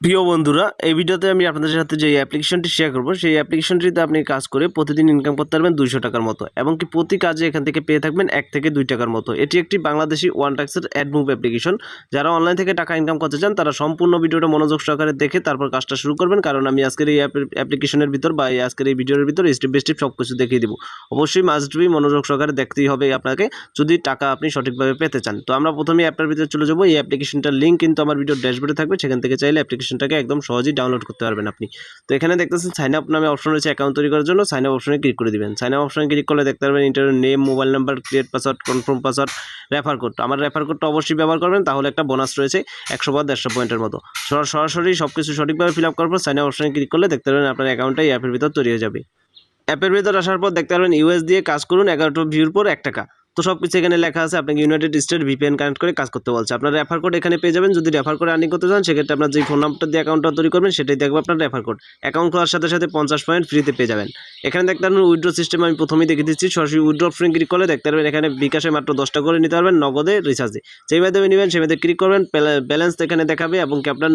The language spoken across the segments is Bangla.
প্রিয় বন্ধুরা, এই ভিডিওতে আমি আপনাদের সাথে যে অ্যাপ্লিকেশনটি শেয়ার করব, সেই অ্যাপ্লিকেশনটিতে আপনি কাজ করে প্রতিদিন ইনকাম করতে পারবেন 200 টাকার মতো, এবং কি প্রতি কাজে এখান থেকে পেয়ে থাকবেন 1 থেকে 2 টাকার মতো। এটি একটি বাংলাদেশি ওয়ান ট্যাক্সের অ্যাডমুভ অ্যাপ্লিকেশন। যারা অনলাইন থেকে টাকা ইনকাম করতে চান তারা সম্পূর্ণ ভিডিওটা মনোযোগ সহকারে দেখে তারপর কাজটা শুরু করবেন, কারণ আমি আজকের এই অ্যাপ্লিকেশনের ভিতর বা আজকের এই ভিডিওর ভিতর স্টেপ বাই স্টেপ সব কিছু দেখিয়ে দিব। অবশ্যই মাস্ট বি মনোযোগ সহকারে দেখতেই হবে আপনাকে, যদি টাকা আপনি সঠিকভাবে পেতে চান। তো আমরা প্রথমে অ্যাপটার ভিতরে চলে যাবো। এই অ্যাপ্লিকেশনটার লিঙ্ক কিন্তু আমার ভিডিওর ড্যাশবোর্ডে থাকবে, সেখান থেকে চাইলে অ্যাপ্লিকেশনটাকে একদম সহজেই ডাউনলোড করতে পারবেন আপনি। তো এখানে দেখতেছেন সাইন আপ নামে অপশন রয়েছে অ্যাকাউন্ট তৈরি করার জন্য। সাইন আপ অপশনে ক্লিক করে দিবেন। সাইন আপ অপশনে ক্লিক করলে দেখতে পারবেন inter name, mobile number, create password, confirm password, refer code. আমার রেফার কোডটা অবশ্যই ব্যবহার করবেন, তাহলে একটা বোনাস রয়েছে 100 বা 150 পয়েন্টের মতো। সরাসরি সবকিছু সঠিকভাবে ফিল আপ করার পর সাইন আপ অপশনে ক্লিক করলে দেখতে পারবেন আপনার অ্যাকাউন্টটা এই অ্যাপের ভিতর তৈরি হয়ে যাবে। অ্যাপের ভিতর আসার পর দেখতে পারবেন ইউএস দিয়ে কাজ করুন, 11টা ভিউর পর 1 টাকা। তো সব কিছু এখানে লেখা আছে। আপনাকে ইউনাইটেড স্টেট ভিপিএন কানেক্ট করে কাজ করতে বলছে। আপনার রেফার কোড এখানে পেয়ে যাবেন। যদি রেফার করে আর্নিং করতে চান, সেক্ষেত্রে আপনার যে ফোন নাম্বারটা দিয়ে অ্যাকাউন্টটা তৈরি করবেন সেটাই দেখবে আপনার রেফার কোড। অ্যাকাউন্ট খোলার সাথে সাথে 50 পয়েন্ট ফ্রিতে পেয়ে যাবেন। এখানে দেখতে পারবেন উইথড্র সিস্টেম আমি প্রথমেই দেখে দিচ্ছি। সরাসরি উইথড্র অপশনে ক্লিক করলে দেখতে পারবেন এখানে বিকাশে মাত্র 10 টাকা করে নিতে পারবেন, নগদে রিচার্জে। যেই মাধ্যমে নেবেন সেই মাধ্যমে ক্লিক করবেন, ব্যালেন্স এখানে দেখাবে এবং কি আপনার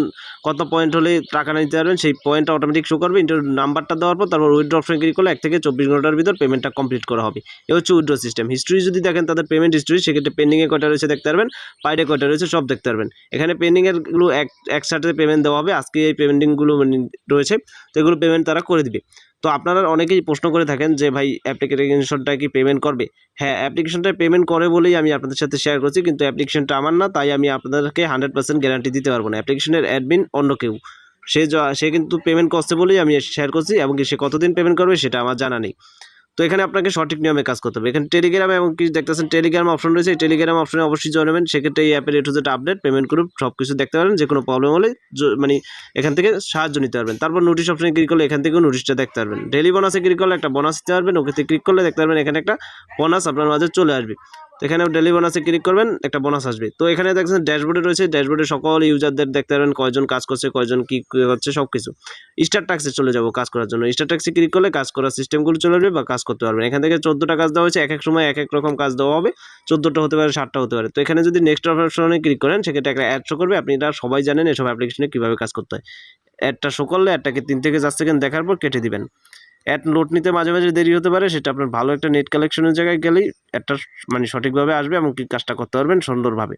কত পয়েন্ট হলে টাকা নিতে পারবেন সেই পয়েন্টটা অটোমেটিক শো করবে। ইন্টার নাম্বারটা দেওয়ার পর তারপর উইথড্র অপশনে ক্লিক করলে 1 থেকে 24 ঘন্টার ভিতর পেমেন্টটা কমপ্লিট করা হবে। এই হচ্ছে উইথড্র সিস্টেম। হিস্ট্রি যদি দেখেন তাদের পেমেন্ট হিস্ট্রি, সেক্ষেত্রে পেন্ডিংয়ে কয়টা রয়েছে দেখতে পারবেন, পাইডে কয়টা রয়েছে সব দেখতে পারবেন। এখানে পেন্ডিংয়েরগুলো একসাথে পেমেন্ট দেওয়া হবে। আজকে এই পেমেন্টিংগুলো রয়েছে, তো এগুলো পেমেন্ট তারা করে দিবে। তো আপনারা অনেকেই প্রশ্ন করে থাকেন যে ভাই অ্যাপ্লিকেশনটা কি পেমেন্ট করবে? হ্যাঁ, অ্যাপ্লিকেশনটা পেমেন্ট করে বলেই আমি আপনাদের সাথে শেয়ার করছি, কিন্তু অ্যাপ্লিকেশনটা আমার না, তাই আমি আপনাদেরকে 100% গ্যারান্টি দিতে পারবো না। অ্যাপ্লিকেশনের অ্যাডমিন অন্য কেউ, সে কিন্তু পেমেন্ট করছে বলেই আমি শেয়ার করছি, এবং সে কতদিন পেমেন্ট করবে সেটা আমার জানা নেই। তো এখানে আপনাকে সঠিক নিয়মে কাজ করতে হবে। এখানে টেলিগ্রামে এবং কি দেখতেছেন টেলিগ্রাম অপশন রয়েছে। এই টেলিগ্রাম অপশনে অবশ্যই জয়েন হবেন। সেক্ষেত্রে এই অ্যাপের A to Z update, payment group সব কিছু দেখতে পারবেন। যে কোনো প্রবলেম হলে মানে এখান থেকে সাহায্য নিতে পারবেন। তারপর নোটিশ অপশনে ক্লিক করলে এখান থেকেও নোটিশটা দেখতে পারবেন। ডেলি বোনাসে ক্লিক করলে একটা বোনাস দিতে পারবেন। ওকেতে ক্লিক করলে দেখতে পারবেন এখানে একটা বোনাস আপনার মাঝে চলে আসবে। তো এখানে ডেলি বোনাসে ক্লিক করবেন, একটা বোনাস আসবে। তো এখানে দেখছেন ড্যাশবোর্ডে রয়েছে। ড্যাশবোর্ডে সকল ইউজারদের দেখতে পারবেন, কয়জন কাজ করছে, কয়জন কি করছে সব কিছু। স্টার ট্যাক্সে চলে যাব কাজ করার জন্য। স্টার ট্যাক্সে ক্লিক করলে কাজ করার সিস্টেমগুলো চলে আসবে বা কাজ করতে পারবেন। এখান থেকে 14টা কাজ দেওয়া হয়েছে। এক এক সময় এক এক রকম কাজ দেওয়া হবে। 14টা হতে পারে, 7টা হতে পারে। তো এখানে যদি নেক্সট অপশনে ক্লিক করেন, সেক্ষেত্রে একটা অ্যাড শো করবে। আপনি এটা সবাই জানেন এসব অ্যাপ্লিকেশনে কীভাবে কাজ করতে হয়। অ্যাডটা শো করলে অ্যাডটাকে 3 থেকে 4 সেকেন্ড দেখার পর কেটে দিবেন। অ্যাড লোড নিতে মাঝে মাঝে দেরি হতে পারে, সেটা আপনার ভালো একটা নেট কালেকশনের জায়গায় গেলেই অ্যাডটা মানে সঠিকভাবে আসবে এবং কি কাজটা করতে পারবেন সুন্দরভাবে।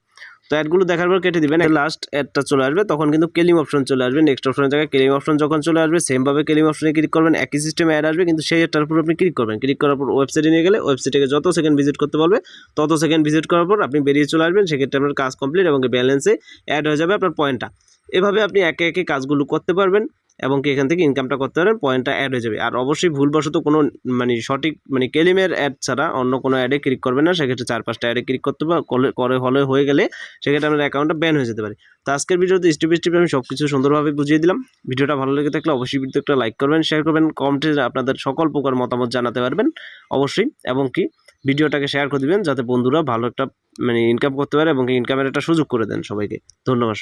তো অ্যাডগুলো দেখার পর কেটে দিবেন। লাস্ট অ্যাডটা চলে আসবে, তখন কিন্তু ক্লেম অপশন চলে আসবে। নেক্সট অপশনের জায়গায় ক্লেম অপশন যখন চলে আসবে, সেমভাবে ক্লেম অপশনে ক্লিক করবেন। একই সিস্টেমে অ্যাড আসবে, কিন্তু সেই অ্যাডটার উপর আপনি ক্লিক করবেন। ক্লিক করার পর ওয়েবসাইটে নিয়ে গেলে ওয়েবসাইটে যত সেকেন্ড ভিজিট করতে বলবে তত সেকেন্ড ভিজিট করার পর আপনি বেরিয়ে চলে আসবেন। সেক্ষেত্রে আপনার কাজ কমপ্লিট এবং ব্যালেন্সে অ্যাড হয়ে যাবে আপনার পয়েন্টটা। এভাবে আপনি একে একে কাজগুলো করতে পারবেন এবং কি এখান থেকে ইনকামটা করতে পারেন, পয়েন্টটা অ্যাড হয়ে যাবে। আর অবশ্যই ভুলবশত কোনো সঠিক ক্লেমের অ্যাড ছাড়া অন্য কোনো অ্যাডে ক্লিক করবেন না। সেক্ষেত্রে 4-5টা অ্যাডে ক্লিক করতে করে হলে হয়ে গেলে সেক্ষেত্রে আপনার অ্যাকাউন্টটা ব্যান হয়ে যেতে পারে। তো আজকের ভিডিওতে স্টেপ বাই স্টেপ আমি সব কিছু সুন্দরভাবে বুঝিয়ে দিলাম। ভিডিওটা ভালো লেগে থাকলে অবশ্যই ভিডিওতে একটা লাইক করবেন, শেয়ার করবেন, কমেন্টে আপনাদের সকল প্রকার মতামত জানাতে পারবেন অবশ্যই, এবং কি ভিডিওটাকে শেয়ার করে দিবেন যাতে বন্ধুরা ভালো একটা ইনকাম করতে পারে এবং ইনকামের একটা সুযোগ করে দেন সবাইকে। ধন্যবাদ।